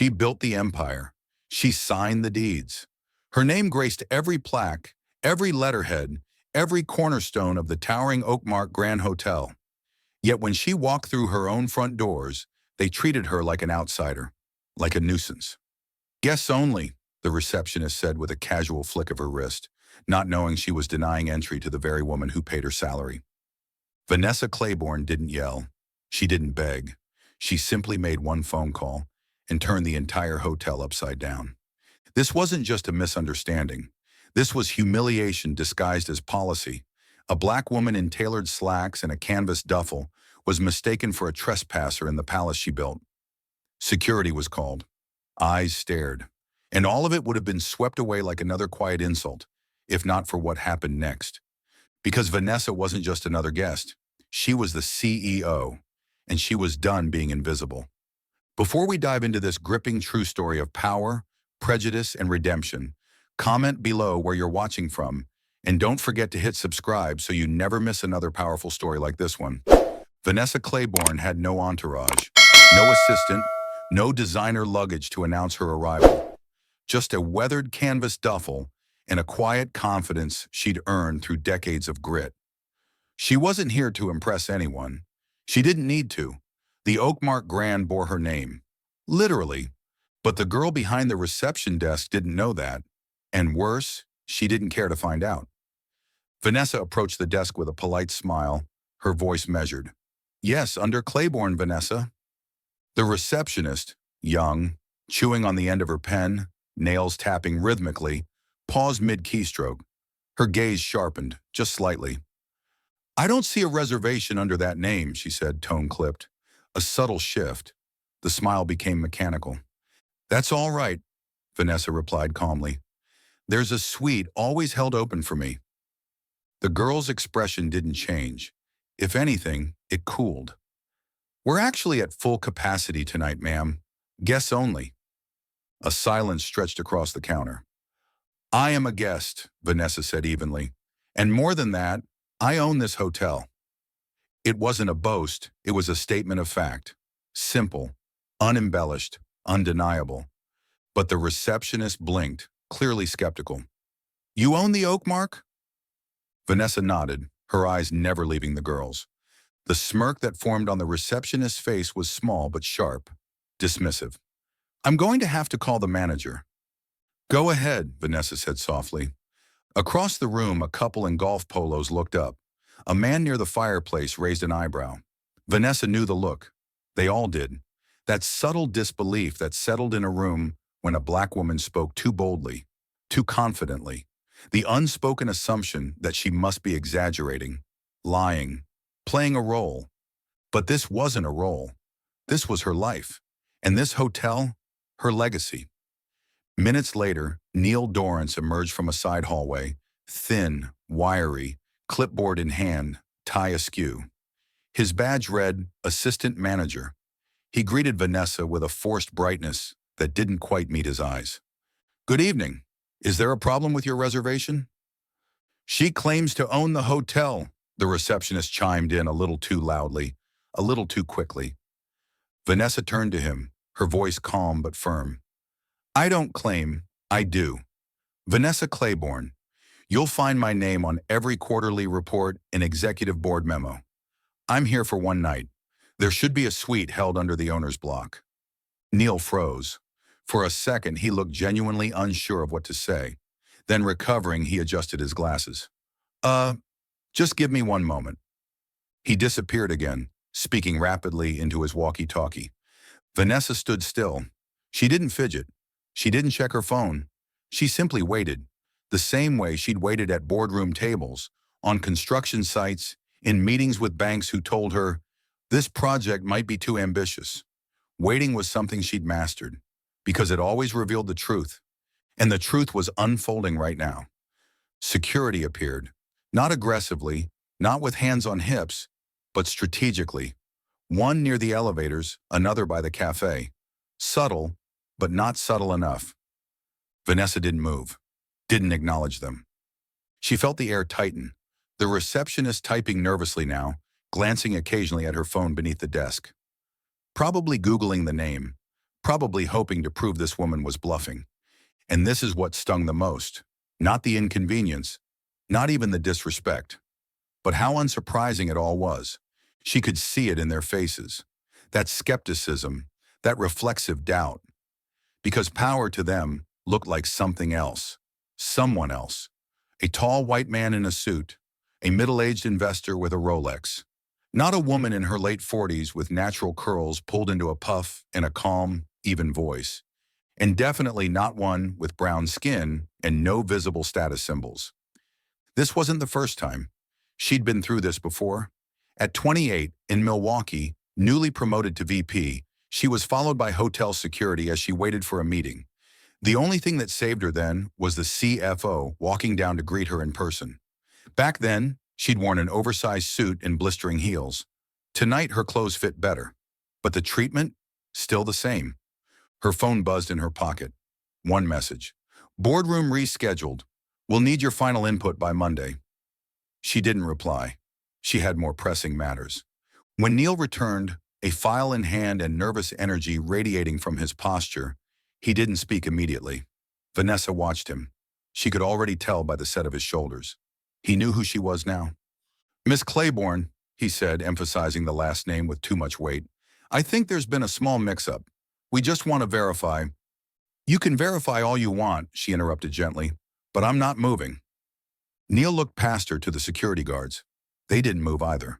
She built the empire. She signed the deeds. Her name graced every plaque, every letterhead, every cornerstone of the towering Oakmark Grand Hotel. Yet when she walked through her own front doors, they treated her like an outsider, like a nuisance. Guests only, the receptionist said with a casual flick of her wrist, not knowing she was denying entry to the very woman who paid her salary. Vanessa Clayborne didn't yell. She didn't beg. She simply made one phone call and turned the entire hotel upside down. This wasn't just a misunderstanding. This was humiliation disguised as policy. A black woman in tailored slacks and a canvas duffel was mistaken for a trespasser in the palace she built. Security was called. Eyes stared. And all of it would have been swept away like another quiet insult, if not for what happened next. Because Vanessa wasn't just another guest. She was the CEO, and she was done being invisible. Before we dive into this gripping true story of power, prejudice, and redemption, comment below where you're watching from, and don't forget to hit subscribe so you never miss another powerful story like this one. Vanessa Clayborne had no entourage, no assistant, no designer luggage to announce her arrival. Just a weathered canvas duffel and a quiet confidence she'd earned through decades of grit. She wasn't here to impress anyone. She didn't need to. The Oakmark Grand bore her name. Literally. But the girl behind the reception desk didn't know that. And worse, she didn't care to find out. Vanessa approached the desk with a polite smile, her voice measured. Yes, under Clayborne, Vanessa. The receptionist, young, chewing on the end of her pen, nails tapping rhythmically, paused mid-keystroke. Her gaze sharpened, just slightly. I don't see a reservation under that name, she said, tone clipped. A subtle shift. The smile became mechanical. That's all right, Vanessa replied calmly. There's a suite always held open for me. The girl's expression didn't change. If anything, it cooled. We're actually at full capacity tonight, ma'am. Guests only. A silence stretched across the counter. I am a guest, Vanessa said evenly. And more than that, I own this hotel. It wasn't a boast, it was a statement of fact. Simple, unembellished, undeniable. But the receptionist blinked, clearly skeptical. You own the Oakmark? Vanessa nodded, her eyes never leaving the girl's. The smirk that formed on the receptionist's face was small but sharp, dismissive. I'm going to have to call the manager. Go ahead, Vanessa said softly. Across the room, a couple in golf polos looked up. A man near the fireplace raised an eyebrow. Vanessa knew the look. They all did. That subtle disbelief that settled in a room when a black woman spoke too boldly, too confidently. The unspoken assumption that she must be exaggerating, lying, playing a role. But this wasn't a role. This was her life. And this hotel, her legacy. Minutes later, Neil Dorrance emerged from a side hallway, thin, wiry, clipboard in hand, tie askew. His badge read, Assistant Manager. He greeted Vanessa with a forced brightness that didn't quite meet his eyes. Good evening. Is there a problem with your reservation? She claims to own the hotel, the receptionist chimed in a little too loudly, a little too quickly. Vanessa turned to him, her voice calm but firm. I don't claim, I do. Vanessa Clayborne. You'll find my name on every quarterly report and executive board memo. I'm here for one night. There should be a suite held under the owner's block. Neil froze. For a second, he looked genuinely unsure of what to say. Then recovering, he adjusted his glasses. Just give me one moment. He disappeared again, speaking rapidly into his walkie-talkie. Vanessa stood still. She didn't fidget. She didn't check her phone. She simply waited, the same way she'd waited at boardroom tables, on construction sites, in meetings with banks who told her, this project might be too ambitious. Waiting was something she'd mastered, because it always revealed the truth. And the truth was unfolding right now. Security appeared, not aggressively, not with hands on hips, but strategically. One near the elevators, another by the cafe. Subtle, but not subtle enough. Vanessa didn't move, didn't acknowledge them. She felt the air tighten, the receptionist typing nervously now, glancing occasionally at her phone beneath the desk. Probably Googling the name, probably hoping to prove this woman was bluffing. And this is what stung the most. Not the inconvenience, not even the disrespect, but how unsurprising it all was. She could see it in their faces. That skepticism, that reflexive doubt. Because power to them looked like something else. Someone else. A tall white man in a suit. A middle-aged investor with a Rolex. Not a woman in her late 40s with natural curls pulled into a puff and a calm, even voice. And definitely not one with brown skin and no visible status symbols. This wasn't the first time. She'd been through this before. At 28, in Milwaukee, newly promoted to VP, she was followed by hotel security as she waited for a meeting. The only thing that saved her then was the CFO walking down to greet her in person. Back then, she'd worn an oversized suit and blistering heels. Tonight, her clothes fit better. But the treatment? Still the same. Her phone buzzed in her pocket. One message. Boardroom rescheduled. We'll need your final input by Monday. She didn't reply. She had more pressing matters. When Neil returned, a file in hand and nervous energy radiating from his posture, he didn't speak immediately. Vanessa watched him. She could already tell by the set of his shoulders. He knew who she was now. Miss Clayborne, he said, emphasizing the last name with too much weight. I think there's been a small mix-up. We just want to verify. You can verify all you want, she interrupted gently, but I'm not moving. Neil looked past her to the security guards. They didn't move either.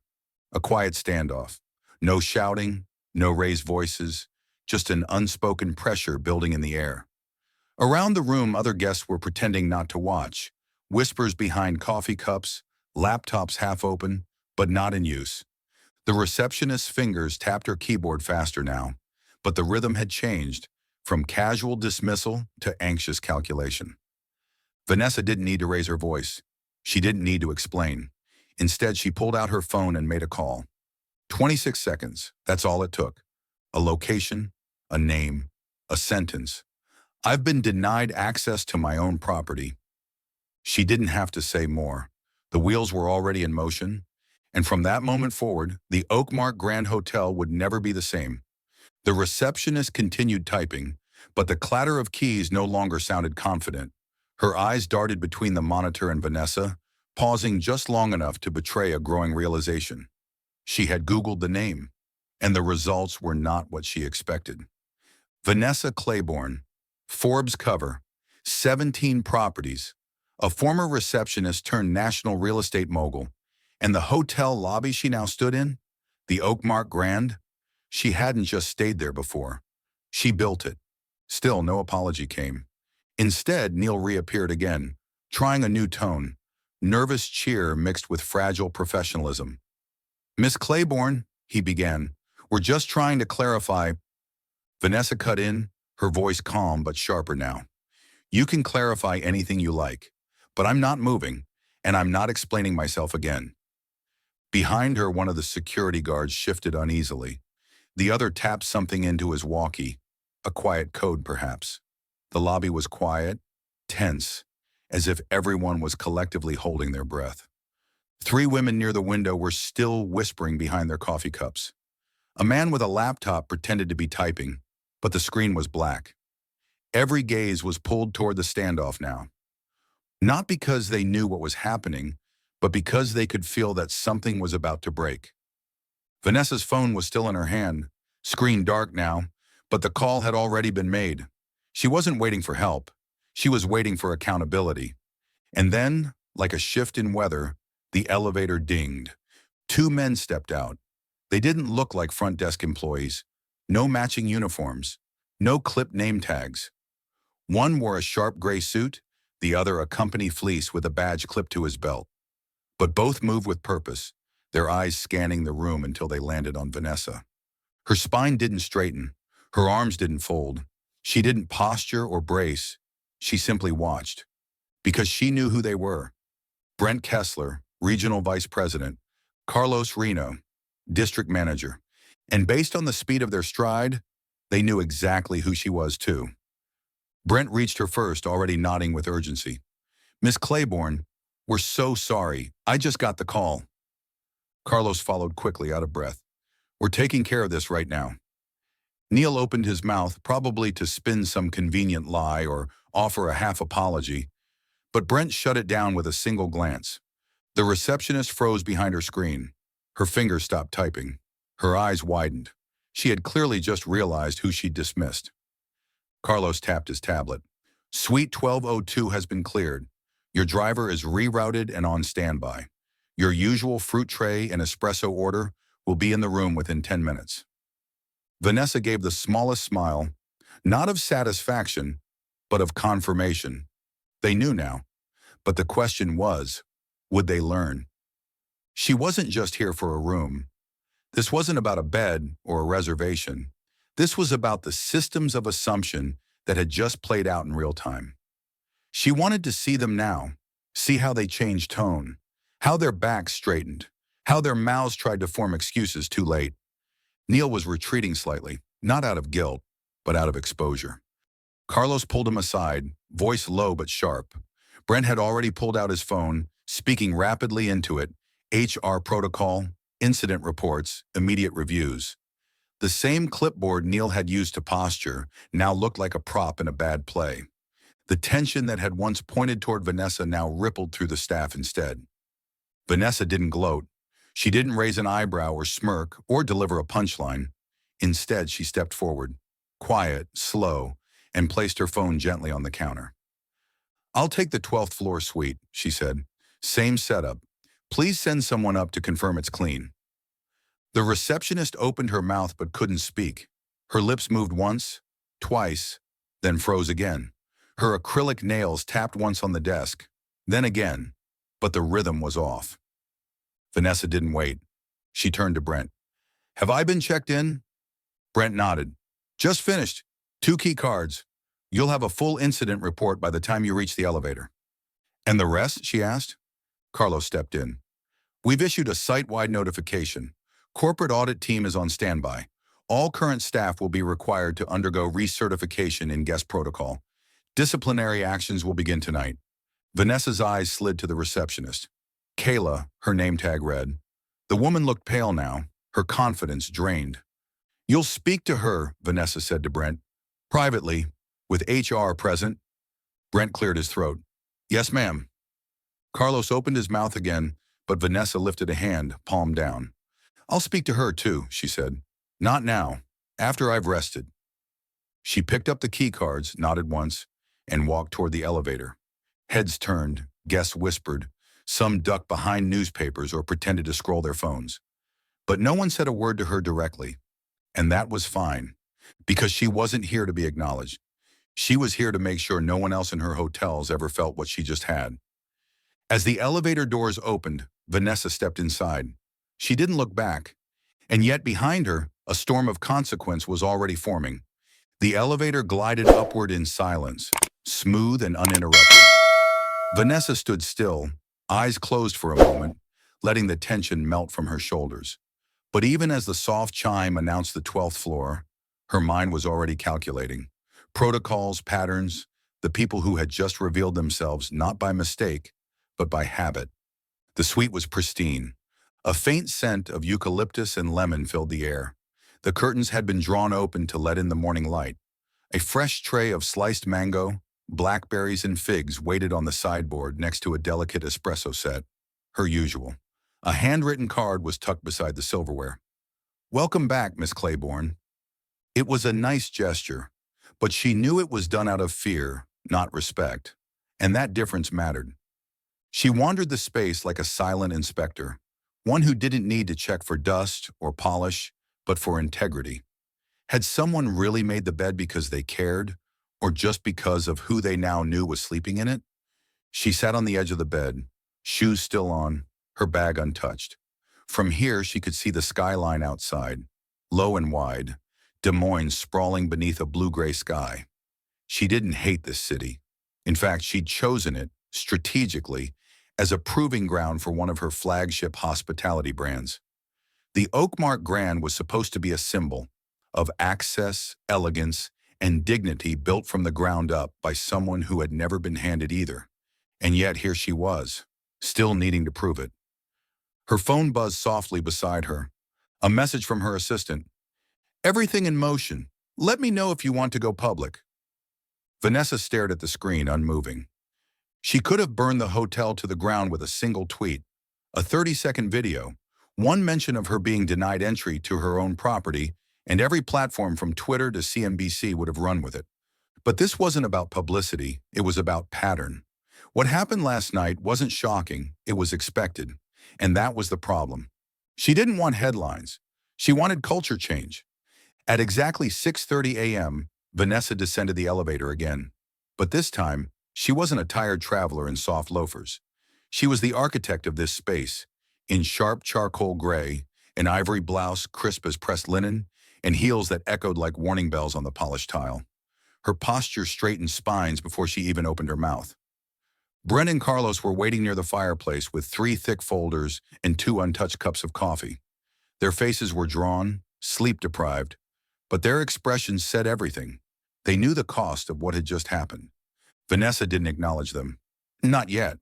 A quiet standoff. No shouting, no raised voices, just an unspoken pressure building in the air. Around the room, other guests were pretending not to watch. Whispers behind coffee cups, laptops half open, but not in use. The receptionist's fingers tapped her keyboard faster now, but the rhythm had changed, from casual dismissal to anxious calculation. Vanessa didn't need to raise her voice. She didn't need to explain. Instead, she pulled out her phone and made a call. 26 seconds, that's all it took. A location, a name, a sentence. I've been denied access to my own property. She didn't have to say more. The wheels were already in motion, and from that moment forward, the Oakmark Grand Hotel would never be the same. The receptionist continued typing, but the clatter of keys no longer sounded confident. Her eyes darted between the monitor and Vanessa, pausing just long enough to betray a growing realization. She had Googled the name, and the results were not what she expected. Vanessa Clayborne, Forbes cover, 17 properties, a former receptionist turned national real estate mogul, and the hotel lobby she now stood in, the Oakmark Grand, she hadn't just stayed there before. She built it. Still, no apology came. Instead, Neil reappeared again, trying a new tone, nervous cheer mixed with fragile professionalism. Miss Clayborne, he began, we're just trying to clarify. Vanessa cut in, her voice calm but sharper now. You can clarify anything you like, but I'm not moving, and I'm not explaining myself again. Behind her, one of the security guards shifted uneasily. The other tapped something into his walkie, a quiet code perhaps. The lobby was quiet, tense, as if everyone was collectively holding their breath. 3 women near the window were still whispering behind their coffee cups. A man with a laptop pretended to be typing, but the screen was black. Every gaze was pulled toward the standoff now. Not because they knew what was happening, but because they could feel that something was about to break. Vanessa's phone was still in her hand, screen dark now, but the call had already been made. She wasn't waiting for help. She was waiting for accountability. And then, like a shift in weather, the elevator dinged. 2 men stepped out. They didn't look like front desk employees. No matching uniforms. No clipped name tags. One wore a sharp gray suit, the other a company fleece with a badge clipped to his belt. But both moved with purpose, their eyes scanning the room until they landed on Vanessa. Her spine didn't straighten. Her arms didn't fold. She didn't posture or brace. She simply watched. Because she knew who they were. Brent Kessler, Regional Vice President. Carlos Reno, District Manager. And based on the speed of their stride, they knew exactly who she was too. Brent reached her first, already nodding with urgency. Miss Clayborne, we're so sorry. I just got the call. Carlos followed quickly, out of breath. We're taking care of this right now. Neil opened his mouth, probably to spin some convenient lie or offer a half apology, but Brent shut it down with a single glance. The receptionist froze behind her screen. Her fingers stopped typing. Her eyes widened. She had clearly just realized who she'd dismissed. Carlos tapped his tablet. Suite 1202 has been cleared. Your driver is rerouted and on standby. Your usual fruit tray and espresso order will be in the room within 10 minutes. Vanessa gave the smallest smile, not of satisfaction, but of confirmation. They knew now, but the question was, would they learn? She wasn't just here for a room. This wasn't about a bed or a reservation. This was about the systems of assumption that had just played out in real time. She wanted to see them now, see how they changed tone, how their backs straightened, how their mouths tried to form excuses too late. Neil was retreating slightly, not out of guilt, but out of exposure. Carlos pulled him aside, voice low but sharp. Brent had already pulled out his phone, speaking rapidly into it, HR protocol, incident reports, immediate reviews. The same clipboard Neil had used to posture now looked like a prop in a bad play. The tension that had once pointed toward Vanessa now rippled through the staff instead. Vanessa didn't gloat. She didn't raise an eyebrow or smirk or deliver a punchline. Instead, she stepped forward, quiet, slow, and placed her phone gently on the counter. I'll take the 12th floor suite, she said. Same setup. Please send someone up to confirm it's clean. The receptionist opened her mouth but couldn't speak. Her lips moved once, twice, then froze again. Her acrylic nails tapped once on the desk, then again, but the rhythm was off. Vanessa didn't wait. She turned to Brent. Have I been checked in? Brent nodded. Just finished. 2 key cards. You'll have a full incident report by the time you reach the elevator. And the rest? She asked. Carlos stepped in. We've issued a site-wide notification. Corporate audit team is on standby. All current staff will be required to undergo recertification in guest protocol. Disciplinary actions will begin tonight. Vanessa's eyes slid to the receptionist. Kayla, her name tag read. The woman looked pale now, her confidence drained. You'll speak to her, Vanessa said to Brent. Privately, with HR present. Brent cleared his throat. Yes, ma'am. Carlos opened his mouth again, but Vanessa lifted a hand, palm down. I'll speak to her too, she said. Not now, after I've rested. She picked up the key cards, nodded once, and walked toward the elevator. Heads turned, guests whispered. Some ducked behind newspapers or pretended to scroll their phones. But no one said a word to her directly. And that was fine, because she wasn't here to be acknowledged. She was here to make sure no one else in her hotels ever felt what she just had. As the elevator doors opened, Vanessa stepped inside. She didn't look back, and yet behind her, a storm of consequence was already forming. The elevator glided upward in silence, smooth and uninterrupted. Vanessa stood still, eyes closed for a moment, letting the tension melt from her shoulders. But even as the soft chime announced the 12th floor, her mind was already calculating. Protocols, patterns, the people who had just revealed themselves not by mistake, but by habit. The suite was pristine. A faint scent of eucalyptus and lemon filled the air. The curtains had been drawn open to let in the morning light. A fresh tray of sliced mango, blackberries, and figs waited on the sideboard next to a delicate espresso set, her usual. A handwritten card was tucked beside the silverware. Welcome back, Miss Clayborne. It was a nice gesture, but she knew it was done out of fear, not respect, and that difference mattered. She wandered the space like a silent inspector, one who didn't need to check for dust or polish, but for integrity. Had someone really made the bed because they cared, or just because of who they now knew was sleeping in it? She sat on the edge of the bed, shoes still on, her bag untouched. From here, she could see the skyline outside, low and wide, Des Moines sprawling beneath a blue-gray sky. She didn't hate this city. In fact, she'd chosen it, strategically, as a proving ground for one of her flagship hospitality brands. The Oakmark Grand was supposed to be a symbol of access, elegance, and dignity built from the ground up by someone who had never been handed either. And yet here she was, still needing to prove it. Her phone buzzed softly beside her. A message from her assistant. Everything in motion. Let me know if you want to go public. Vanessa stared at the screen, unmoving. She could have burned the hotel to the ground with a single tweet, a 30-second video, one mention of her being denied entry to her own property, and every platform from Twitter to CNBC would have run with it. But this wasn't about publicity, it was about pattern. What happened last night wasn't shocking, it was expected. And that was the problem. She didn't want headlines. She wanted culture change. At exactly 6:30 a.m., Vanessa descended the elevator again. But this time, she wasn't a tired traveler in soft loafers. She was the architect of this space, in sharp charcoal gray, an ivory blouse crisp as pressed linen, and heels that echoed like warning bells on the polished tile. Her posture straightened spines before she even opened her mouth. Brent and Carlos were waiting near the fireplace with 3 thick folders and 2 untouched cups of coffee. Their faces were drawn, sleep-deprived, but their expressions said everything. They knew the cost of what had just happened. Vanessa didn't acknowledge them. Not yet.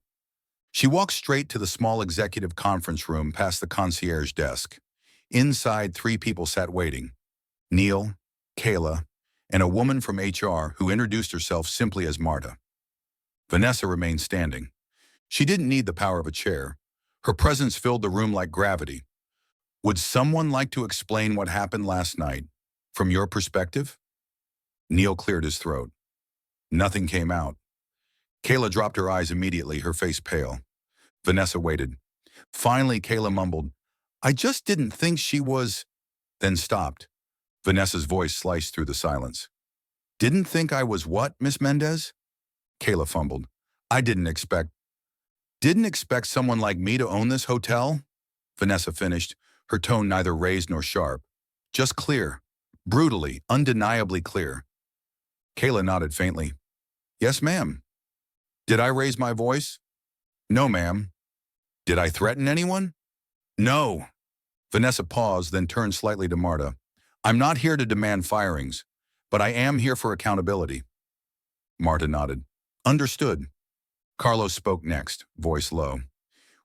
She walked straight to the small executive conference room past the concierge desk. Inside, 3 people sat waiting. Neil, Kayla, and a woman from HR who introduced herself simply as Marta. Vanessa remained standing. She didn't need the power of a chair. Her presence filled the room like gravity. Would someone like to explain what happened last night, from your perspective? Neil cleared his throat. Nothing came out. Kayla dropped her eyes immediately, her face pale. Vanessa waited. Finally, Kayla mumbled, "I just didn't think she was," then stopped. Vanessa's voice sliced through the silence. "Didn't think I was what, Miss Mendez?" Kayla fumbled. "I didn't expect someone like me to own this hotel?" Vanessa finished, her tone neither raised nor sharp. Just clear. Brutally, undeniably clear. Kayla nodded faintly. "Yes, ma'am." "Did I raise my voice?" "No, ma'am." "Did I threaten anyone?" "No." Vanessa paused, then turned slightly to Marta. "I'm not here to demand firings, but I am here for accountability." Marta nodded. "Understood." Carlos spoke next, voice low.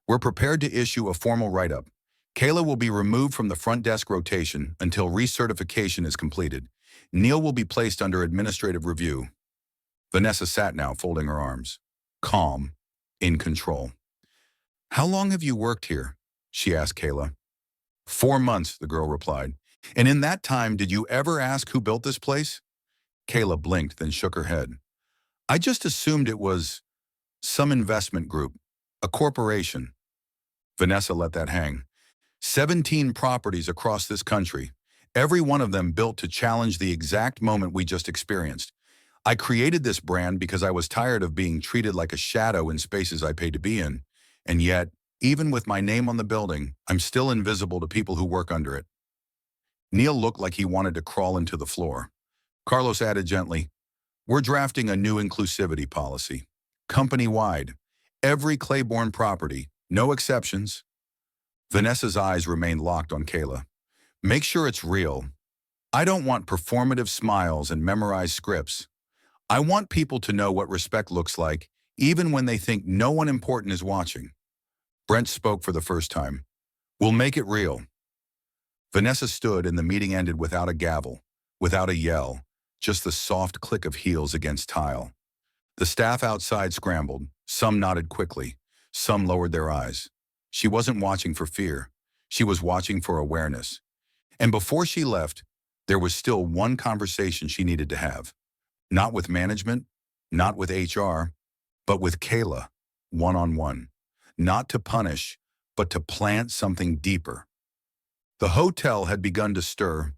"We're prepared to issue a formal write-up. Kayla will be removed from the front desk rotation until recertification is completed. Neil will be placed under administrative review." Vanessa sat now, folding her arms. Calm, in control. "How long have you worked here?" she asked Kayla. 4 months, the girl replied. "And in that time, did you ever ask who built this place?" Kayla blinked, then shook her head. "I just assumed it was some investment group, a corporation." Vanessa let that hang. 17 properties across this country, every one of them built to challenge the exact moment we just experienced. I created this brand because I was tired of being treated like a shadow in spaces I paid to be in. And yet, even with my name on the building, I'm still invisible to people who work under it. Neil looked like he wanted to crawl into the floor. Carlos added gently, "We're drafting a new inclusivity policy. Company-wide. Every Clayborne property. No exceptions." Vanessa's eyes remained locked on Kayla. "Make sure it's real. I don't want performative smiles and memorized scripts. I want people to know what respect looks like, even when they think no one important is watching." Brent spoke for the first time. "We'll make it real." Vanessa stood and the meeting ended without a gavel, without a yell, just the soft click of heels against tile. The staff outside scrambled. Some nodded quickly. Some lowered their eyes. She wasn't watching for fear. She was watching for awareness. And before she left, there was still one conversation she needed to have. Not with management, not with HR, but with Kayla, one-on-one. Not to punish, but to plant something deeper. The hotel had begun to stir.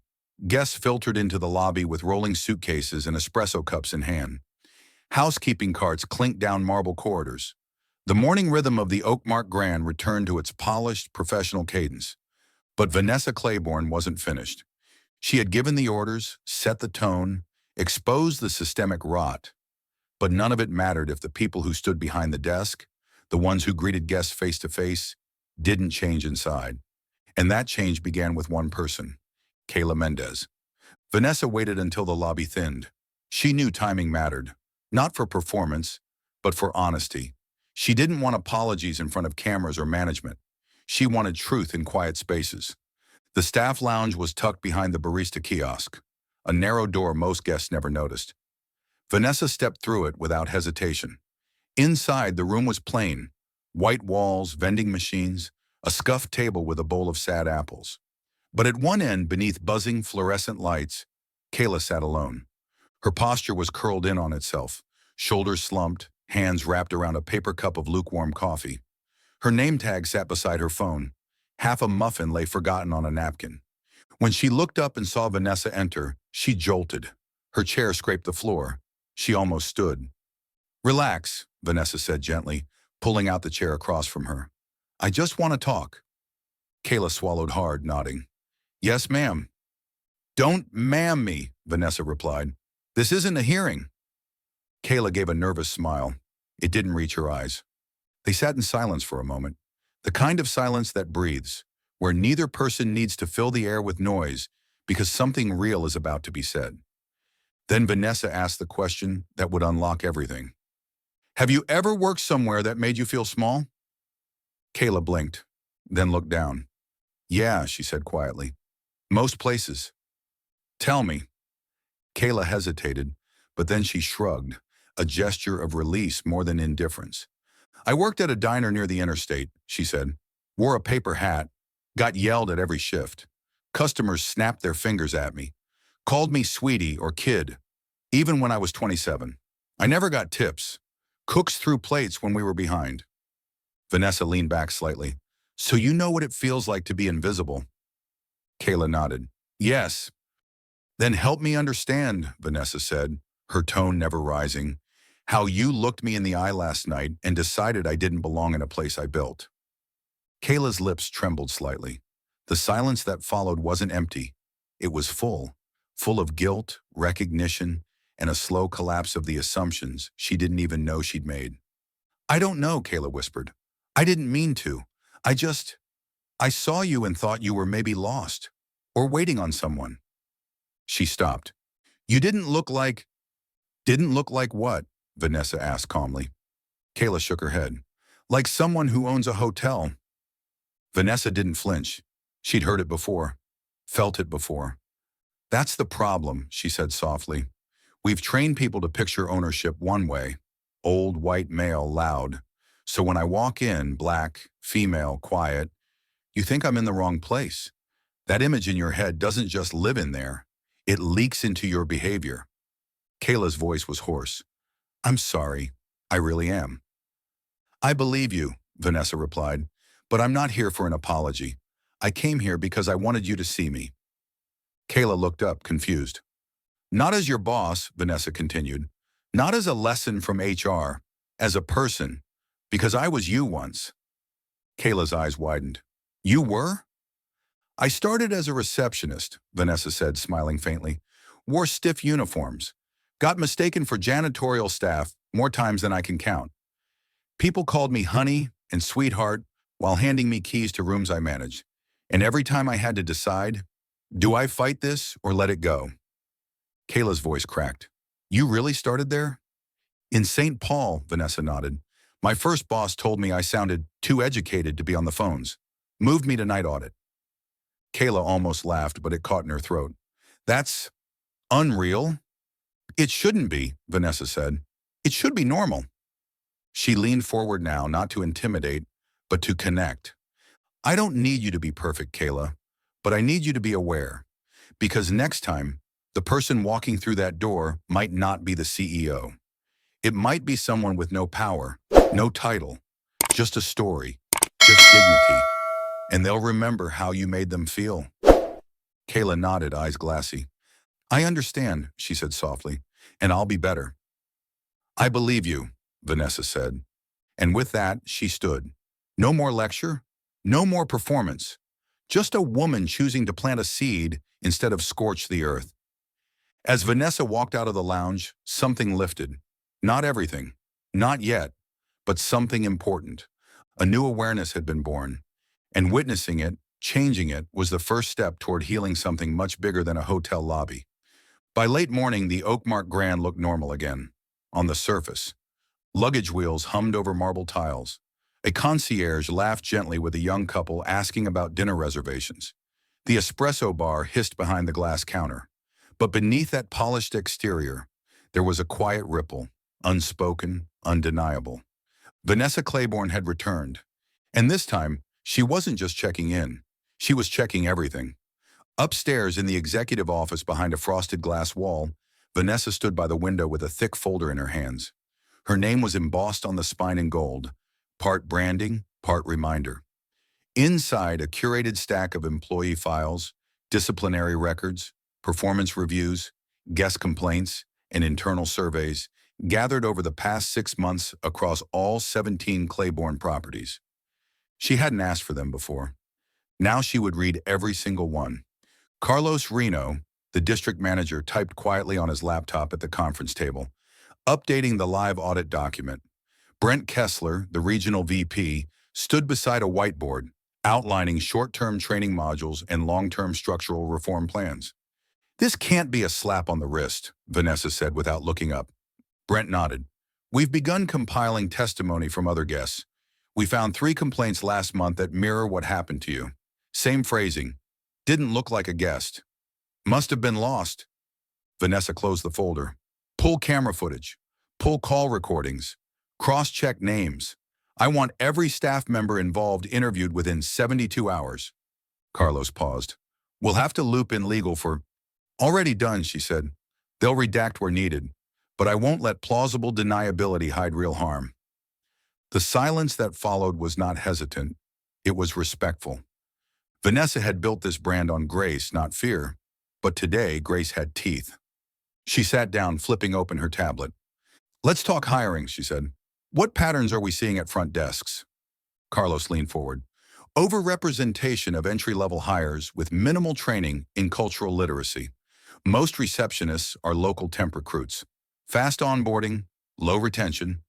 Guests filtered into the lobby with rolling suitcases and espresso cups in hand. Housekeeping carts clinked down marble corridors. The morning rhythm of the Oakmark Grand returned to its polished, professional cadence. But Vanessa Clayborne wasn't finished. She had given the orders, set the tone, exposed the systemic rot. But none of it mattered if the people who stood behind the desk, the ones who greeted guests face-to-face, didn't change inside. And that change began with one person, Kayla Mendez. Vanessa waited until the lobby thinned. She knew timing mattered, not for performance, but for honesty. She didn't want apologies in front of cameras or management. She wanted truth in quiet spaces. The staff lounge was tucked behind the barista kiosk. a narrow door most guests never noticed. Vanessa stepped through it without hesitation. Inside, the room was plain. White walls, vending machines, a scuffed table with a bowl of sad apples. But at one end, beneath buzzing fluorescent lights, Kayla sat alone. Her posture was curled in on itself, shoulders slumped, hands wrapped around a paper cup of lukewarm coffee. Her name tag sat beside her phone. Half a muffin lay forgotten on a napkin. When she looked up and saw Vanessa enter, she jolted. Her chair scraped the floor. She almost stood. "Relax," Vanessa said gently, pulling out the chair across from her. "I just want to talk." Kayla swallowed hard, nodding. "Yes, ma'am." "Don't ma'am me," Vanessa replied. "This isn't a hearing." Kayla gave a nervous smile. It didn't reach her eyes. They sat in silence for a moment, the kind of silence that breathes, where neither person needs to fill the air with noise because something real is about to be said. Then Vanessa asked the question that would unlock everything. "Have you ever worked somewhere that made you feel small?" Kayla blinked, then looked down. "Yeah," she said quietly. "Most places." "Tell me." Kayla hesitated, but then she shrugged, a gesture of release more than indifference. "I worked at a diner near the interstate," she said. "Wore a paper hat, got yelled at every shift. Customers snapped their fingers at me, called me sweetie or kid, even when I was 27. I never got tips. Cooks threw plates when we were behind." Vanessa leaned back slightly. "So you know what it feels like to be invisible?" Kayla nodded. "Yes." "Then help me understand," Vanessa said, her tone never rising, "how you looked me in the eye last night and decided I didn't belong in a place I built." Kayla's lips trembled slightly. The silence that followed wasn't empty. It was full of guilt, recognition, and a slow collapse of the assumptions she didn't even know she'd made. "I don't know," Kayla whispered. "I didn't mean to. I saw you and thought you were maybe lost, or waiting on someone." She stopped. "You didn't look like—" "Didn't look like what?" Vanessa asked calmly. Kayla shook her head. "Like someone who owns a hotel." Vanessa didn't flinch. She'd heard it before, felt it before. "That's the problem," she said softly. "We've trained people to picture ownership one way, old, white male, loud. So when I walk in, black, female, quiet, you think I'm in the wrong place. That image in your head doesn't just live in there. It leaks into your behavior." Kayla's voice was hoarse. "I'm sorry. I really am." "I believe you," Vanessa replied, "but I'm not here for an apology. I came here because I wanted you to see me." Kayla looked up, confused. "Not as your boss," Vanessa continued. "Not as a lesson from HR. As a person. Because I was you once." Kayla's eyes widened. "You were?" "I started as a receptionist," Vanessa said, smiling faintly. "Wore stiff uniforms. Got mistaken for janitorial staff more times than I can count. People called me honey and sweetheart while handing me keys to rooms I managed. And every time I had to decide, do I fight this or let it go?" Kayla's voice cracked. "You really started there?" "In St. Paul," Vanessa nodded. "My first boss told me I sounded too educated to be on the phones. Moved me to night audit." Kayla almost laughed, but it caught in her throat. "That's unreal." "It shouldn't be," Vanessa said. "It should be normal." She leaned forward now, not to intimidate, but to connect. "I don't need you to be perfect, Kayla, but I need you to be aware. Because next time, the person walking through that door might not be the CEO. It might be someone with no power, no title, just a story, just dignity. And they'll remember how you made them feel." Kayla nodded, eyes glassy. "I understand," she said softly, "and I'll be better." "I believe you," Vanessa said. And with that, she stood. No more lecture, no more performance. Just a woman choosing to plant a seed instead of scorch the earth. As Vanessa walked out of the lounge, something lifted. Not everything, not yet, but something important. A new awareness had been born, and witnessing it, changing it, was the first step toward healing something much bigger than a hotel lobby. By late morning, the Oakmark Grand looked normal again. On the surface, luggage wheels hummed over marble tiles. A concierge laughed gently with a young couple asking about dinner reservations. The espresso bar hissed behind the glass counter. But beneath that polished exterior, there was a quiet ripple, unspoken, undeniable. Vanessa Clayborne had returned, and this time, she wasn't just checking in. She was checking everything. Upstairs in the executive office behind a frosted glass wall, Vanessa stood by the window with a thick folder in her hands. Her name was embossed on the spine in gold, part branding, part reminder. Inside, a curated stack of employee files, disciplinary records, performance reviews, guest complaints, and internal surveys gathered over the past 6 months across all 17 Claiborne properties. She hadn't asked for them before. Now she would read every single one. Carlos Reno, the district manager, typed quietly on his laptop at the conference table, updating the live audit document. Brent Kessler, the regional VP, stood beside a whiteboard, outlining short-term training modules and long-term structural reform plans. "This can't be a slap on the wrist," Vanessa said without looking up. Brent nodded. "We've begun compiling testimony from other guests. We found 3 complaints last month that mirror what happened to you. Same phrasing. Didn't look like a guest. Must have been lost." Vanessa closed the folder. "Pull camera footage. Pull call recordings. Cross-check names. I want every staff member involved interviewed within 72 hours. Carlos paused. "We'll have to loop in legal for—" "Already done," she said. "They'll redact where needed. But I won't let plausible deniability hide real harm." The silence that followed was not hesitant. It was respectful. Vanessa had built this brand on grace, not fear. But today, grace had teeth. She sat down, flipping open her tablet. "Let's talk hiring," she said. "What patterns are we seeing at front desks?" Carlos leaned forward. "Overrepresentation of entry-level hires with minimal training in cultural literacy. Most receptionists are local temp recruits. Fast onboarding, low retention."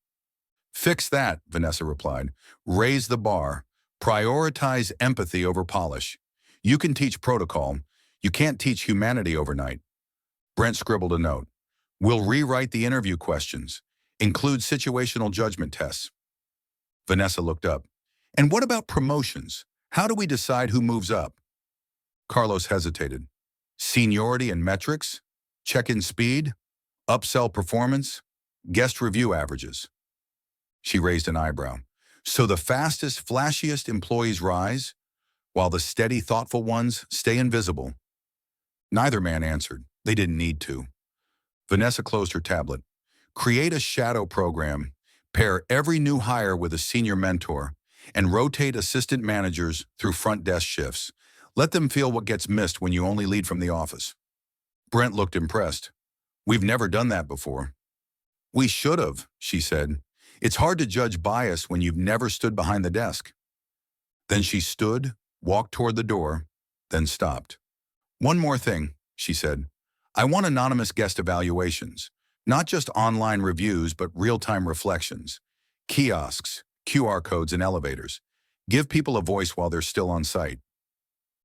"Fix that," Vanessa replied. "Raise the bar. Prioritize empathy over polish. You can teach protocol. You can't teach humanity overnight." Brent scribbled a note. "We'll rewrite the interview questions. Include situational judgment tests." Vanessa looked up. "And what about promotions? How do we decide who moves up?" Carlos hesitated. "Seniority and metrics? Check-in speed? Upsell performance? Guest review averages?" She raised an eyebrow. "So the fastest, flashiest employees rise, while the steady, thoughtful ones stay invisible?" Neither man answered. They didn't need to. Vanessa closed her tablet. "Create a shadow program. Pair every new hire with a senior mentor, and rotate assistant managers through front desk shifts. Let them feel what gets missed when you only lead from the office." Brent looked impressed. "We've never done that before." "We should have," she said. "It's hard to judge bias when you've never stood behind the desk." Then she stood, walked toward the door, then stopped. "One more thing," she said. "I want anonymous guest evaluations. Not just online reviews, but real-time reflections. Kiosks, QR codes, and elevators. Give people a voice while they're still on site."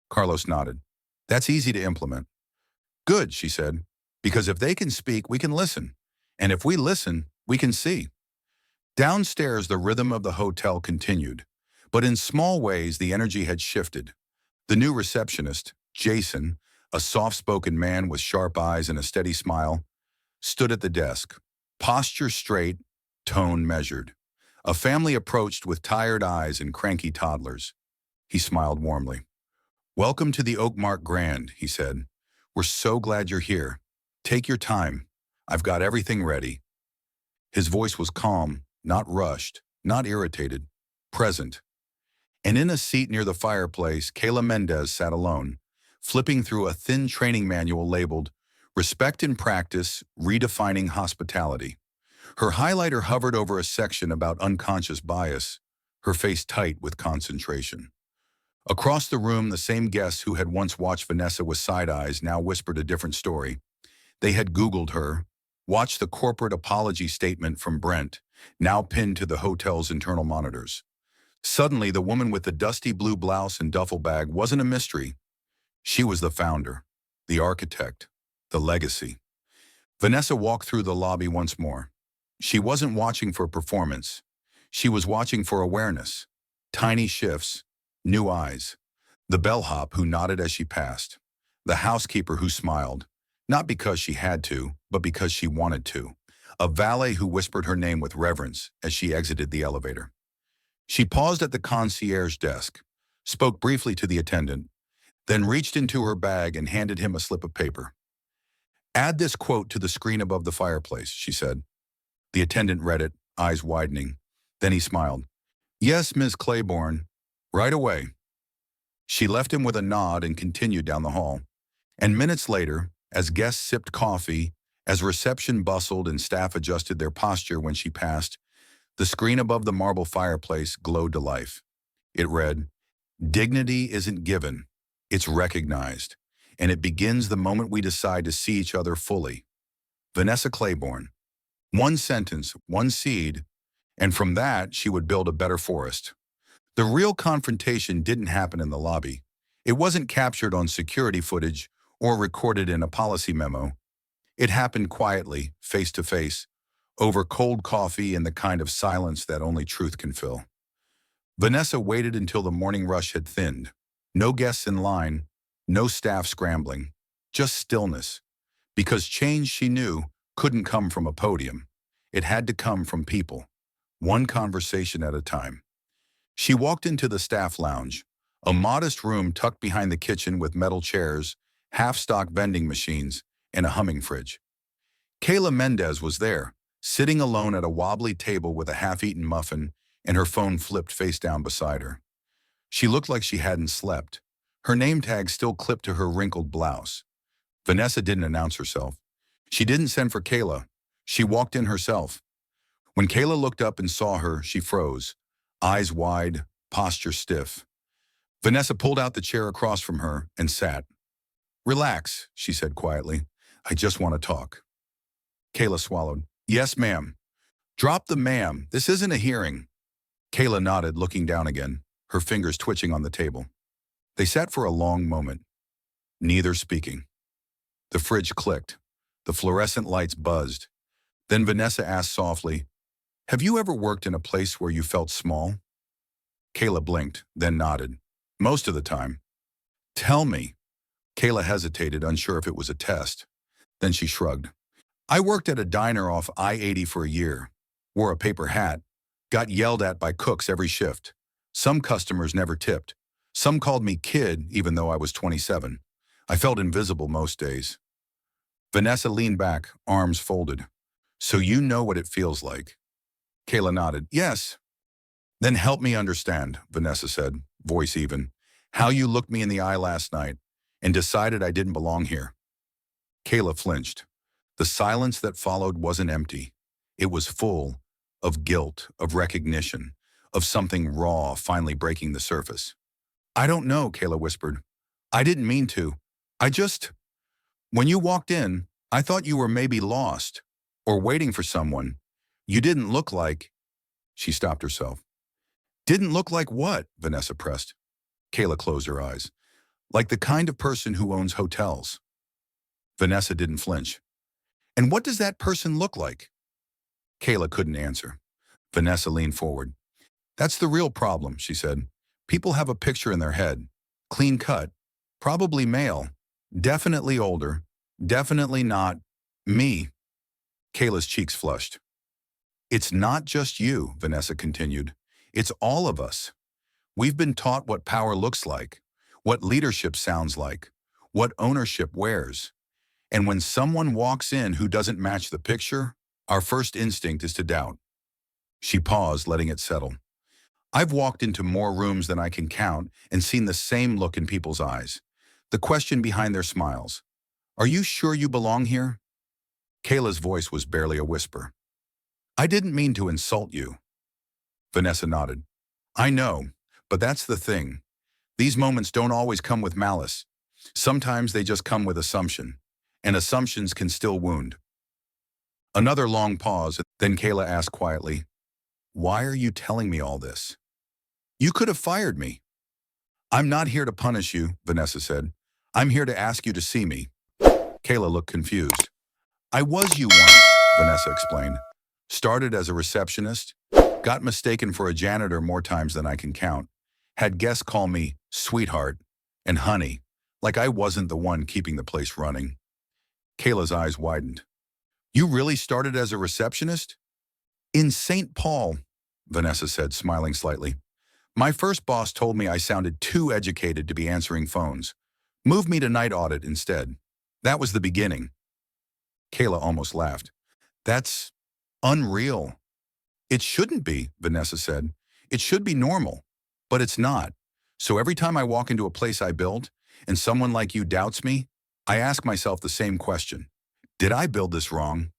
Carlos nodded. "That's easy to implement." "Good," she said. "Because if they can speak, we can listen. And if we listen, we can see." Downstairs, the rhythm of the hotel continued. But in small ways, the energy had shifted. The new receptionist, Jason, a soft-spoken man with sharp eyes and a steady smile, stood at the desk, posture straight, tone measured. A family approached with tired eyes and cranky toddlers. He smiled warmly. "Welcome to the Oakmark Grand," he said. "We're so glad you're here. Take your time. I've got everything ready." His voice was calm, not rushed, not irritated, present. And in a seat near the fireplace, Kayla Mendez sat alone, flipping through a thin training manual labeled "Respect in Practice, Redefining Hospitality." Her highlighter hovered over a section about unconscious bias, her face tight with concentration. Across the room, the same guests who had once watched Vanessa with side eyes now whispered a different story. They had Googled her, watched the corporate apology statement from Brent, now pinned to the hotel's internal monitors. Suddenly, the woman with the dusty blue blouse and duffel bag wasn't a mystery. She was the founder, the architect, the legacy. Vanessa walked through the lobby once more. She wasn't watching for performance. She was watching for awareness. Tiny shifts, new eyes. The bellhop who nodded as she passed. The housekeeper who smiled. Not because she had to, but because she wanted to. A valet who whispered her name with reverence as she exited the elevator. She paused at the concierge desk, spoke briefly to the attendant, then reached into her bag and handed him a slip of paper. "Add this quote to the screen above the fireplace," she said. The attendant read it, eyes widening. Then he smiled. "Yes, Ms. Clayborne. Right away." She left him with a nod and continued down the hall. And minutes later, as guests sipped coffee, as reception bustled and staff adjusted their posture when she passed, the screen above the marble fireplace glowed to life. It read, "Dignity isn't given, it's recognized, and it begins the moment we decide to see each other fully." Vanessa Clayborne. One sentence, one seed, and from that she would build a better forest. The real confrontation didn't happen in the lobby. It wasn't captured on security footage or recorded in a policy memo. It happened quietly, face to face, over cold coffee and the kind of silence that only truth can fill. Vanessa waited until the morning rush had thinned. No guests in line, no staff scrambling, just stillness. Because change, she knew, couldn't come from a podium. It had to come from people, one conversation at a time. She walked into the staff lounge, a modest room tucked behind the kitchen with metal chairs, half-stock vending machines, and a humming fridge. Kayla Mendez was there, sitting alone at a wobbly table with a half-eaten muffin and her phone flipped face down beside her. She looked like she hadn't slept, her name tag still clipped to her wrinkled blouse. Vanessa didn't announce herself. She didn't send for Kayla. She walked in herself. When Kayla looked up and saw her, she froze, eyes wide, posture stiff. Vanessa pulled out the chair across from her and sat. "Relax," she said quietly. "I just want to talk." Kayla swallowed. "Yes, ma'am." "Drop the ma'am. This isn't a hearing." Kayla nodded, looking down again, her fingers twitching on the table. They sat for a long moment, neither speaking. The fridge clicked. The fluorescent lights buzzed. Then Vanessa asked softly, "Have you ever worked in a place where you felt small?" Kayla blinked, then nodded. "Most of the time." "Tell me." Kayla hesitated, unsure if it was a test. Then she shrugged. "I worked at a diner off I-80 for a year, wore a paper hat, got yelled at by cooks every shift. Some customers never tipped. Some called me kid, even though I was 27. I felt invisible most days." Vanessa leaned back, arms folded. "So you know what it feels like?" Kayla nodded. "Yes." "Then help me understand," Vanessa said, voice even, "how you looked me in the eye last night and decided I didn't belong here." Kayla flinched. The silence that followed wasn't empty. It was full of guilt, of recognition, of something raw finally breaking the surface. "I don't know," Kayla whispered. "I didn't mean to. When you walked in, I thought you were maybe lost or waiting for someone. You didn't look like—" She stopped herself. "Didn't look like what?" Vanessa pressed. Kayla closed her eyes. "Like the kind of person who owns hotels." Vanessa didn't flinch. "And what does that person look like?" Kayla couldn't answer. Vanessa leaned forward. "That's the real problem," she said. "People have a picture in their head. Clean cut. Probably male. Definitely older. Definitely not me." Kayla's cheeks flushed. "It's not just you," Vanessa continued. "It's all of us. We've been taught what power looks like, what leadership sounds like, what ownership wears. And when someone walks in who doesn't match the picture, our first instinct is to doubt." She paused, letting it settle. "I've walked into more rooms than I can count and seen the same look in people's eyes. The question behind their smiles. Are you sure you belong here?" Kayla's voice was barely a whisper. "I didn't mean to insult you." Vanessa nodded. "I know, but that's the thing. These moments don't always come with malice. Sometimes they just come with assumption, and assumptions can still wound." Another long pause, then Kayla asked quietly, "Why are you telling me all this? You could have fired me." "I'm not here to punish you," Vanessa said. "I'm here to ask you to see me." Kayla looked confused. "I was you once," Vanessa explained. "Started as a receptionist, got mistaken for a janitor more times than I can count, had guests call me sweetheart and honey, like I wasn't the one keeping the place running. Kayla's eyes widened. You really started as a receptionist? In St. Paul, Vanessa said, smiling slightly. My first boss told me I sounded too educated to be answering phones. Moved me to night audit instead. That was the beginning. Kayla almost laughed. That's unreal. It shouldn't be, Vanessa said. It should be normal, but it's not. So every time I walk into a place I built and someone like you doubts me, I ask myself the same question. Did I build this wrong?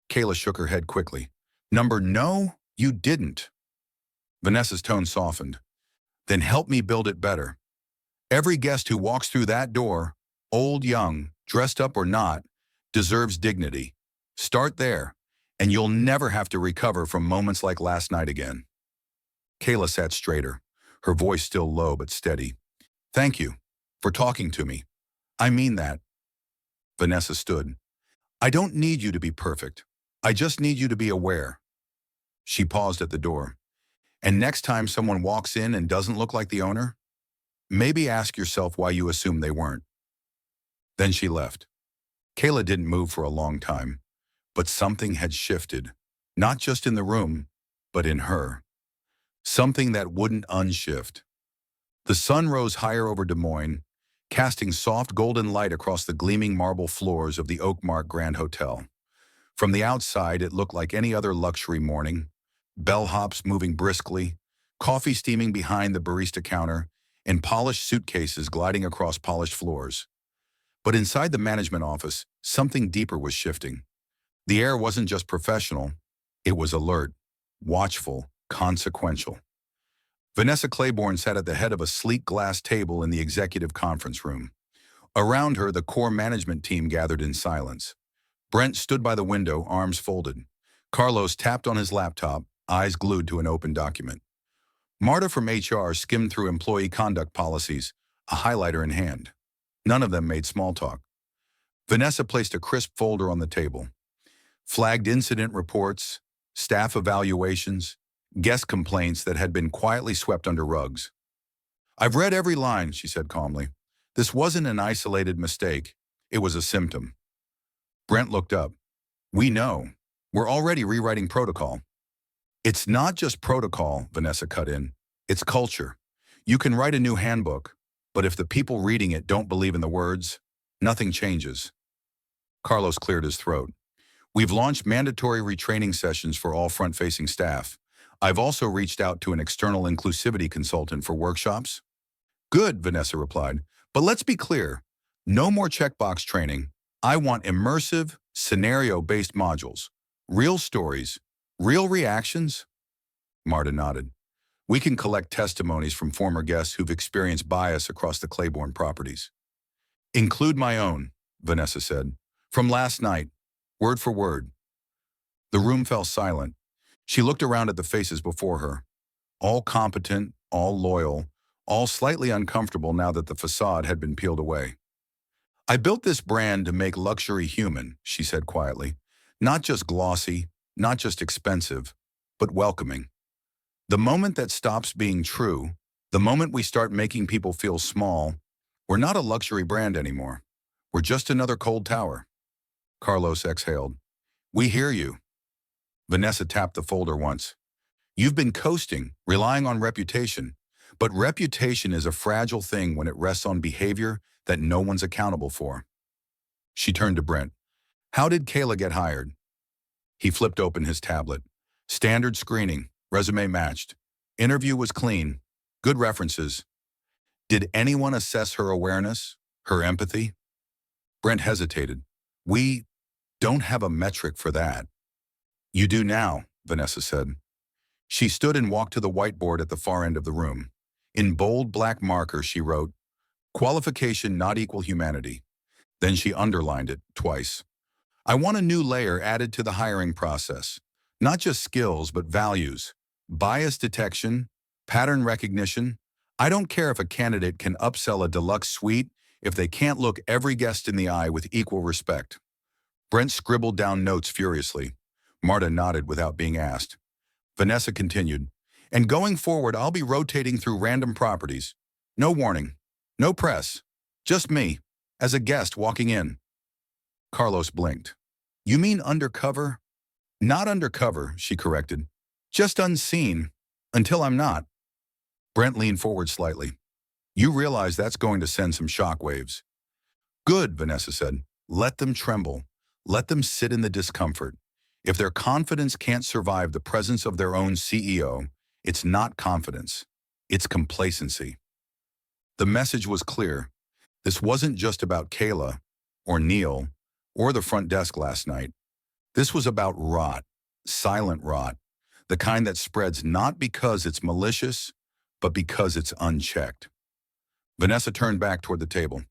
Kayla shook her head quickly. No, you didn't. Vanessa's tone softened. Then help me build it better. Every guest who walks through that door, old, young, dressed up or not, deserves dignity. Start there, and you'll never have to recover from moments like last night again. Kayla sat straighter, her voice still low but steady. Thank you for talking to me. I mean that. Vanessa stood. I don't need you to be perfect. I just need you to be aware. She paused at the door. And next time someone walks in and doesn't look like the owner, maybe ask yourself why you assume they weren't. Then she left. Kayla didn't move for a long time, but something had shifted, not just in the room, but in her. Something that wouldn't unshift. The sun rose higher over Des Moines, casting soft golden light across the gleaming marble floors of the Oakmark Grand Hotel. From the outside, it looked like any other luxury morning. Bellhops moving briskly, coffee steaming behind the barista counter, and polished suitcases gliding across polished floors. But inside the management office, something deeper was shifting. The air wasn't just professional, it was alert, watchful, consequential. Vanessa Clayborne sat at the head of a sleek glass table in the executive conference room. Around her, the core management team gathered in silence. Brent stood by the window, arms folded. Carlos tapped on his laptop, eyes glued to an open document. Marta from HR skimmed through employee conduct policies, a highlighter in hand. None of them made small talk. Vanessa placed a crisp folder on the table. Flagged incident reports, staff evaluations, guest complaints that had been quietly swept under rugs. I've read every line, she said calmly. This wasn't an isolated mistake. It was a symptom. Brent looked up. We know. We're already rewriting protocol. It's not just protocol, Vanessa cut in. It's culture. You can write a new handbook, but if the people reading it don't believe in the words, nothing changes. Carlos cleared his throat. We've launched mandatory retraining sessions for all front-facing staff. I've also reached out to an external inclusivity consultant for workshops. Good, Vanessa replied. But let's be clear. No more checkbox training. I want immersive, scenario-based modules. Real stories. Real reactions? Marta nodded. We can collect testimonies from former guests who've experienced bias across the Clayborne properties. Include my own, Vanessa said. From last night, word for word. The room fell silent. She looked around at the faces before her. All competent, all loyal, all slightly uncomfortable now that the facade had been peeled away. I built this brand to make luxury human, she said quietly. Not just glossy, not just expensive, but welcoming. The moment that stops being true, the moment we start making people feel small, we're not a luxury brand anymore. We're just another cold tower. Carlos exhaled. We hear you. Vanessa tapped the folder once. You've been coasting, relying on reputation. But reputation is a fragile thing when it rests on behavior that no one's accountable for. She turned to Brent. How did Kayla get hired? He flipped open his tablet. Standard screening, resume matched. Interview was clean. Good references. Did anyone assess her awareness, her empathy? Brent hesitated. We don't have a metric for that. You do now, Vanessa said. She stood and walked to the whiteboard at the far end of the room. In bold black marker, she wrote, Qualification not equal humanity. Then she underlined it twice. I want a new layer added to the hiring process. Not just skills, but values. Bias detection, pattern recognition. I don't care if a candidate can upsell a deluxe suite if they can't look every guest in the eye with equal respect. Brent scribbled down notes furiously. Marta nodded without being asked. Vanessa continued, and going forward, I'll be rotating through random properties. No warning, no press, just me, as a guest walking in. Carlos blinked. You mean undercover? Not undercover, she corrected. Just unseen. Until I'm not. Brent leaned forward slightly. You realize that's going to send some shockwaves. Good, Vanessa said. Let them tremble. Let them sit in the discomfort. If their confidence can't survive the presence of their own CEO, it's not confidence. It's complacency. The message was clear. This wasn't just about Kayla, or Neil, or the front desk last night. This was about rot, silent rot, the kind that spreads not because it's malicious, but because it's unchecked. Vanessa turned back toward the table.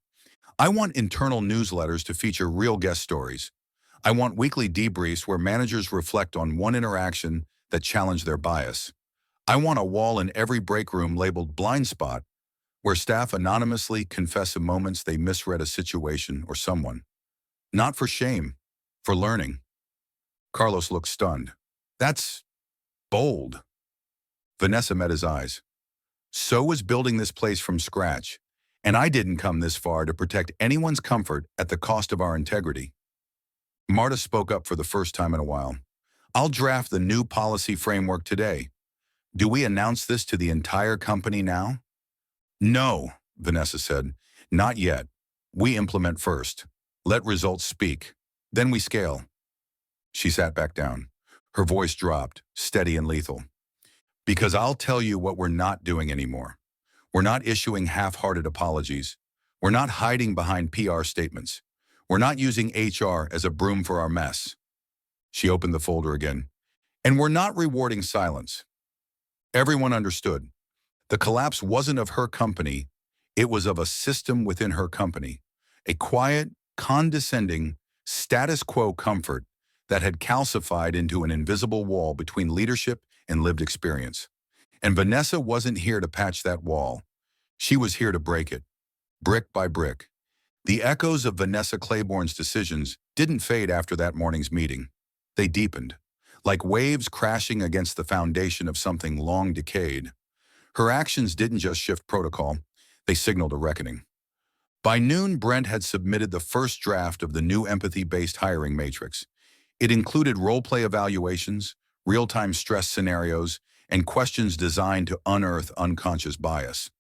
I want internal newsletters to feature real guest stories. I want weekly debriefs where managers reflect on one interaction that challenged their bias. I want a wall in every break room labeled blind spot, where staff anonymously confess the moments they misread a situation or someone. Not for shame, for learning. Carlos looked stunned. That's bold. Vanessa met his eyes. So was building this place from scratch, and I didn't come this far to protect anyone's comfort at the cost of our integrity. Marta spoke up for the first time in a while. I'll draft the new policy framework today. Do we announce this to the entire company now? No, Vanessa said. Not yet. We implement first. Let results speak. Then we scale. She sat back down. Her voice dropped, steady and lethal. Because I'll tell you what we're not doing anymore. We're not issuing half-hearted apologies. We're not hiding behind PR statements. We're not using HR as a broom for our mess. She opened the folder again. And we're not rewarding silence. Everyone understood. The collapse wasn't of her company. It was of a system within her company. A quiet, condescending, status quo comfort that had calcified into an invisible wall between leadership and lived experience. And Vanessa wasn't here to patch that wall. She was here to break it, brick by brick. The echoes of Vanessa Clayborne's decisions didn't fade after that morning's meeting. They deepened, like waves crashing against the foundation of something long decayed. Her actions didn't just shift protocol, they signaled a reckoning. By noon, Brent had submitted the first draft of the new empathy-based hiring matrix. It included role-play evaluations, real-time stress scenarios, and questions designed to unearth unconscious bias.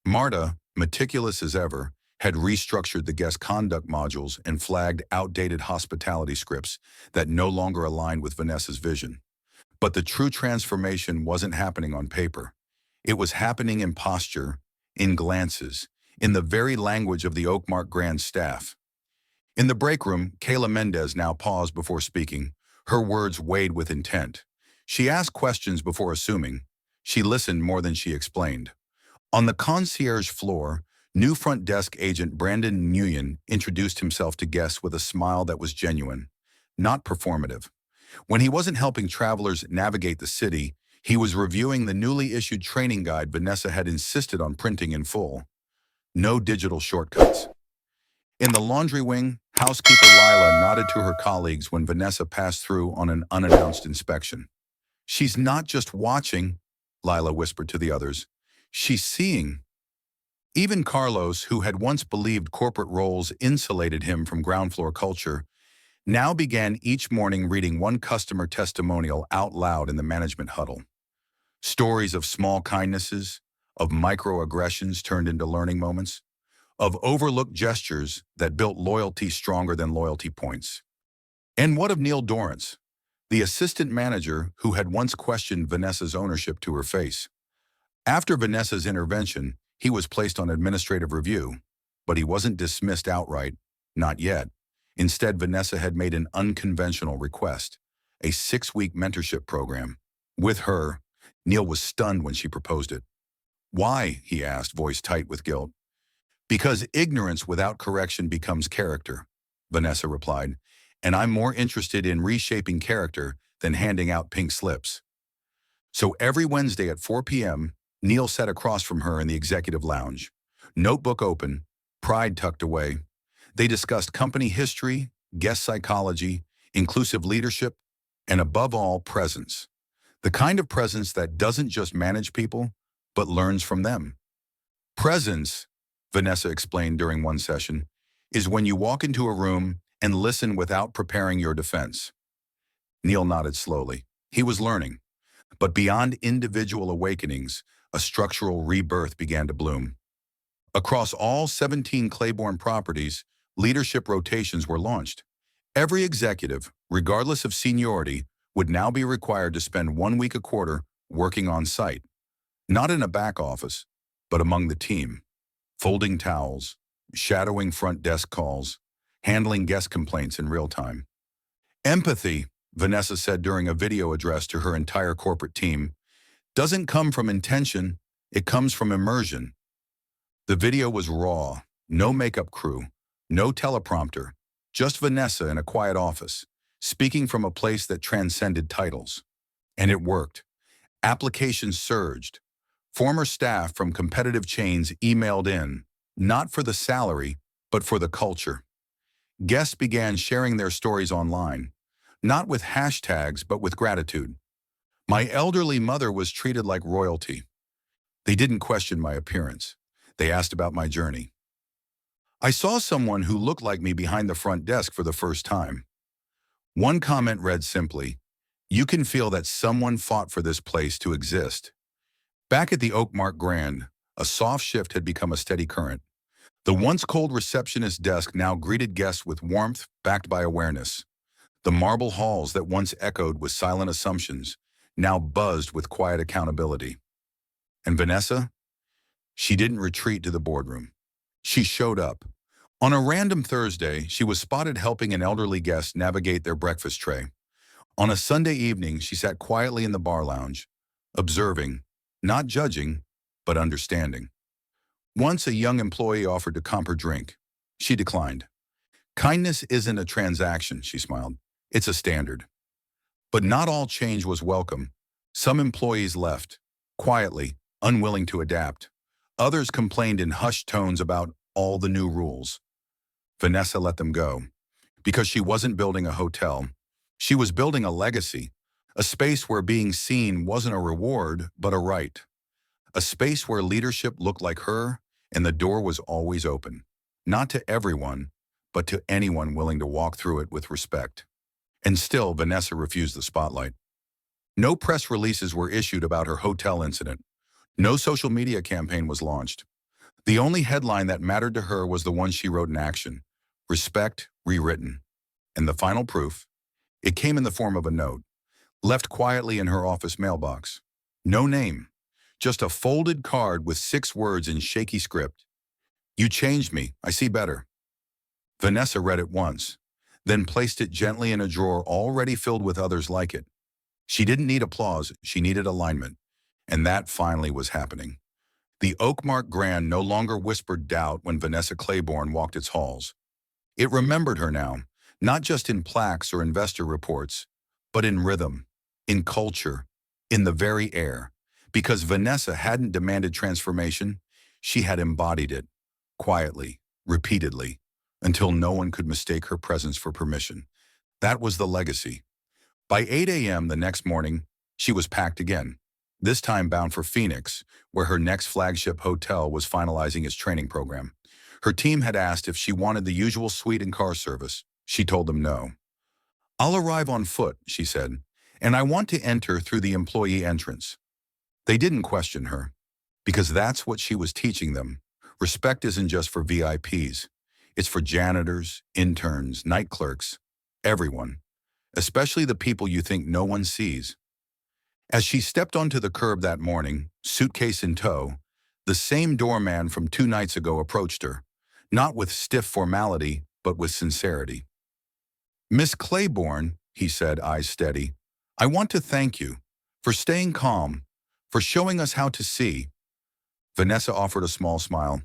Marta, meticulous as ever, had restructured the guest conduct modules and flagged outdated hospitality scripts that no longer aligned with Vanessa's vision. But the true transformation wasn't happening on paper. It was happening in posture, in glances, in the very language of the Oakmark Grand staff. In the break room, Kayla Mendez now paused before speaking. Her words weighed with intent. She asked questions before assuming. She listened more than she explained. On the concierge floor, new front desk agent Brandon Nguyen introduced himself to guests with a smile that was genuine, not performative. When he wasn't helping travelers navigate the city, he was reviewing the newly issued training guide Vanessa had insisted on printing in full. No digital shortcuts. In the laundry wing, housekeeper Lila nodded to her colleagues when Vanessa passed through on an unannounced inspection. She's not just watching, Lila whispered to the others. She's seeing. Even Carlos, who had once believed corporate roles insulated him from ground floor culture, now began each morning reading one customer testimonial out loud in the management huddle. Stories of small kindnesses, of microaggressions turned into learning moments, of overlooked gestures that built loyalty stronger than loyalty points. And what of Neil Dorrance, the assistant manager who had once questioned Vanessa's ownership to her face? After Vanessa's intervention, he was placed on administrative review, but he wasn't dismissed outright, not yet. Instead, Vanessa had made an unconventional request, a 6-week mentorship program. With her, Neil was stunned when she proposed it. Why? He asked, voice tight with guilt. Because ignorance without correction becomes character, Vanessa replied, and I'm more interested in reshaping character than handing out pink slips. So every Wednesday at 4 p.m., Neil sat across from her in the executive lounge, notebook open, pride tucked away. They discussed company history, guest psychology, inclusive leadership, and above all, presence. The kind of presence that doesn't just manage people, but learns from them. Presence, Vanessa explained during one session, is when you walk into a room and listen without preparing your defense. Neil nodded slowly. He was learning. But beyond individual awakenings, a structural rebirth began to bloom. Across all 17 Clayborne properties, leadership rotations were launched. Every executive, regardless of seniority, would now be required to spend 1 week a quarter working on site. Not in a back office, but among the team. Folding towels, shadowing front desk calls, handling guest complaints in real time. Empathy, Vanessa said during a video address to her entire corporate team, doesn't come from intention, it comes from immersion. The video was raw, no makeup crew, no teleprompter, just Vanessa in a quiet office, speaking from a place that transcended titles. And it worked. Applications surged. Former staff from competitive chains emailed in, not for the salary, but for the culture. Guests began sharing their stories online, not with hashtags, but with gratitude. My elderly mother was treated like royalty. They didn't question my appearance. They asked about my journey. I saw someone who looked like me behind the front desk for the first time. One comment read simply, "You can feel that someone fought for this place to exist." Back at the Oakmark Grand, a soft shift had become a steady current. The once cold receptionist desk now greeted guests with warmth backed by awareness. The marble halls that once echoed with silent assumptions now buzzed with quiet accountability. And Vanessa? She didn't retreat to the boardroom. She showed up. On a random Thursday, she was spotted helping an elderly guest navigate their breakfast tray. On a Sunday evening, she sat quietly in the bar lounge, observing, not judging, but understanding. Once a young employee offered to comp her drink. She declined. Kindness isn't a transaction, she smiled. It's a standard. But not all change was welcome. Some employees left, quietly, unwilling to adapt. Others complained in hushed tones about all the new rules. Vanessa let them go, because she wasn't building a hotel. She was building a legacy, a space where being seen wasn't a reward, but a right. A space where leadership looked like her, and the door was always open. Not to everyone, but to anyone willing to walk through it with respect. And still, Vanessa refused the spotlight. No press releases were issued about her hotel incident. No social media campaign was launched. The only headline that mattered to her was the one she wrote in action: respect rewritten. And the final proof? It came in the form of a note, left quietly in her office mailbox. No name, just a folded card with 6 words in shaky script. "You changed me, I see better." Vanessa read it once, then placed it gently in a drawer already filled with others like it. She didn't need applause, she needed alignment. And that finally was happening. The Oakmark Grand no longer whispered doubt when Vanessa Clayborne walked its halls. It remembered her now, not just in plaques or investor reports, but in rhythm, in culture, in the very air. Because Vanessa hadn't demanded transformation, she had embodied it, quietly, repeatedly, until no one could mistake her presence for permission. That was the legacy. By 8 a.m. the next morning, she was packed again, this time bound for Phoenix, where her next flagship hotel was finalizing its training program. Her team had asked if she wanted the usual suite and car service. She told them no. "I'll arrive on foot," she said, "and I want to enter through the employee entrance." They didn't question her, because that's what she was teaching them. Respect isn't just for VIPs. It's for janitors, interns, night clerks, everyone, especially the people you think no one sees. As she stepped onto the curb that morning, suitcase in tow, the same doorman from 2 nights ago approached her, not with stiff formality, but with sincerity. "Miss Clayborne," he said, eyes steady, "I want to thank you for staying calm, for showing us how to see." Vanessa offered a small smile.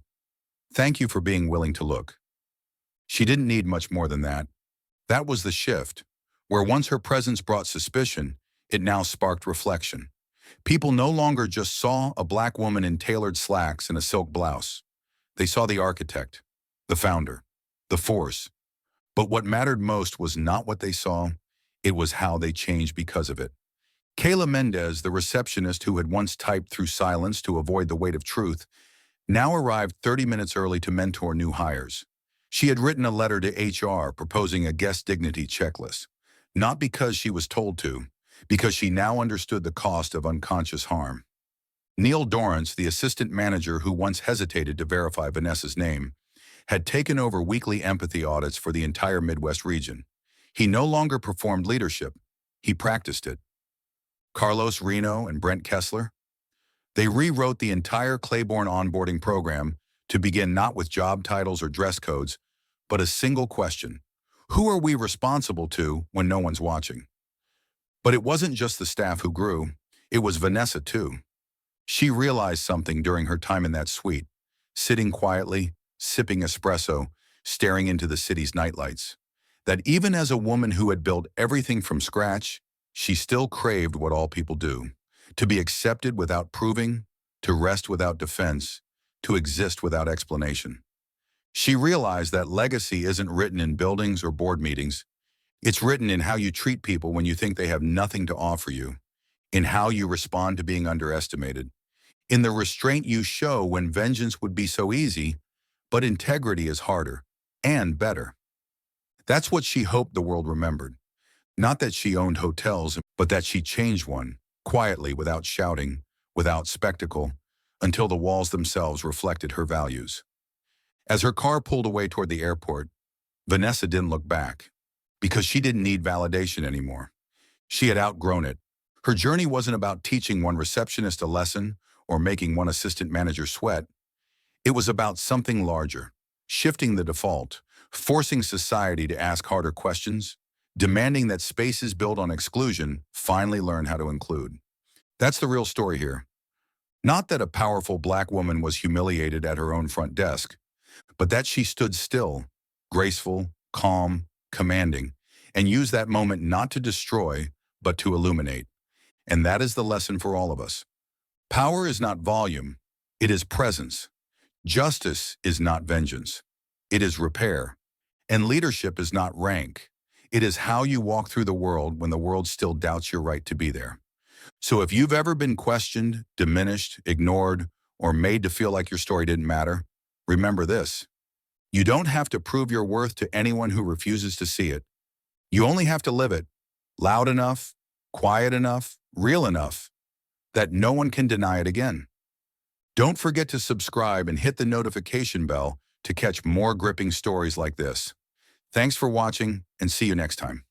"Thank you for being willing to look." She didn't need much more than that. That was the shift, where once her presence brought suspicion, it now sparked reflection. People no longer just saw a black woman in tailored slacks and a silk blouse. They saw the architect, the founder, the force. But what mattered most was not what they saw, it was how they changed because of it. Kayla Mendez, the receptionist who had once typed through silence to avoid the weight of truth, now arrived 30 minutes early to mentor new hires. She had written a letter to HR proposing a guest dignity checklist, not because she was told to, because she now understood the cost of unconscious harm. Neil Dorrance, the assistant manager who once hesitated to verify Vanessa's name, had taken over weekly empathy audits for the entire Midwest region. He no longer performed leadership, he practiced it. Carlos Reno and Brent Kessler, they rewrote the entire Clayborne onboarding program to begin not with job titles or dress codes, but a single question: who are we responsible to when no one's watching? But it wasn't just the staff who grew, it was Vanessa too. She realized something during her time in that suite, sitting quietly, sipping espresso, staring into the city's nightlights, that even as a woman who had built everything from scratch, she still craved what all people do: to be accepted without proving, to rest without defense, to exist without explanation. She realized that legacy isn't written in buildings or board meetings. It's written in how you treat people when you think they have nothing to offer you, in how you respond to being underestimated, in the restraint you show when vengeance would be so easy, but integrity is harder and better. That's what she hoped the world remembered. Not that she owned hotels, but that she changed one, quietly, without shouting, without spectacle, until the walls themselves reflected her values. As her car pulled away toward the airport, Vanessa didn't look back, because she didn't need validation anymore. She had outgrown it. Her journey wasn't about teaching one receptionist a lesson or making one assistant manager sweat. It was about something larger: shifting the default, forcing society to ask harder questions, demanding that spaces built on exclusion finally learn how to include. That's the real story here. Not that a powerful black woman was humiliated at her own front desk, but that she stood still, graceful, calm, commanding, and used that moment not to destroy, but to illuminate. And that is the lesson for all of us. Power is not volume, it is presence. Justice is not vengeance, it is repair. And leadership is not rank, it is how you walk through the world when the world still doubts your right to be there. So if you've ever been questioned, diminished, ignored, or made to feel like your story didn't matter, remember this: you don't have to prove your worth to anyone who refuses to see it. You only have to live it, loud enough, quiet enough, real enough, that no one can deny it again. Don't forget to subscribe and hit the notification bell to catch more gripping stories like this. Thanks for watching, and see you next time.